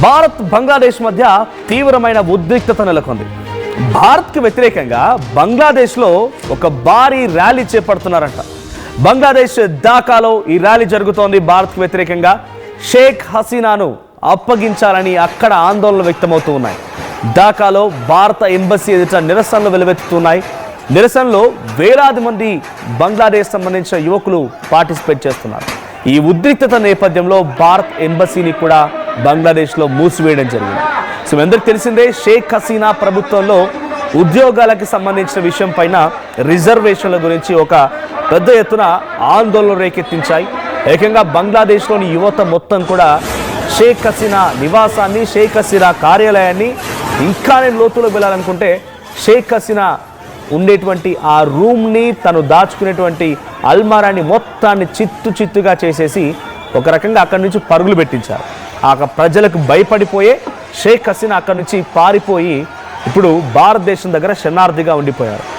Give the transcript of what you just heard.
భారత్ బంగ్లాదేశ్ మధ్య తీవ్రమైన ఉద్రిక్తత నెలకొంది. భారత్కి వ్యతిరేకంగా బంగ్లాదేశ్లో ఒక భారీ ర్యాలీ చేపడుతున్నారంట. బంగ్లాదేశ్ ఢాకాలో ఈ ర్యాలీ జరుగుతోంది. భారత్కి వ్యతిరేకంగా షేక్ హసీనాను అప్పగించాలని అక్కడ ఆందోళనలు వ్యక్తమవుతూ ఉన్నాయి. ఢాకాలో భారత ఎంబసీ ఎదుట నిరసనలు వెలువెత్తుతున్నాయి. నిరసనలో వేలాది మంది బంగ్లాదేశ్ సంబంధించిన యువకులు పార్టిసిపేట్ చేస్తున్నారు. ఈ ఉద్రిక్తత నేపథ్యంలో భారత్ ఎంబసీని కూడా బంగ్లాదేశ్లో మూసివేయడం జరిగింది. సో మీ అందరికీ తెలిసిందే, షేక్ హసీనా ప్రభుత్వంలో ఉద్యోగాలకు సంబంధించిన విషయం పైన రిజర్వేషన్ల గురించి ఒక పెద్ద ఎత్తున ఆందోళనలు రేకెత్తించాయి. ఏకంగా బంగ్లాదేశ్లోని యువత మొత్తం కూడా షేక్ హసీనా నివాసాన్ని, షేక్ హసీనా కార్యాలయాన్ని, ఇంకా నేను లోతులో వెళ్ళాలనుకుంటే షేక్ హసీనా ఉండేటువంటి ఆ రూమ్ని, తను దాచుకునేటువంటి అల్మారాన్ని మొత్తాన్ని చిత్తుగా చేసేసి ఒక రకంగా అక్కడి నుంచి పరుగులు పెట్టించారు. ఆ ప్రజలకు భయపడిపోయే షేక్ హసీనా అక్కడి నుంచి పారిపోయి ఇప్పుడు భారతదేశం దగ్గర శరణార్థిగా ఉండిపోయారు.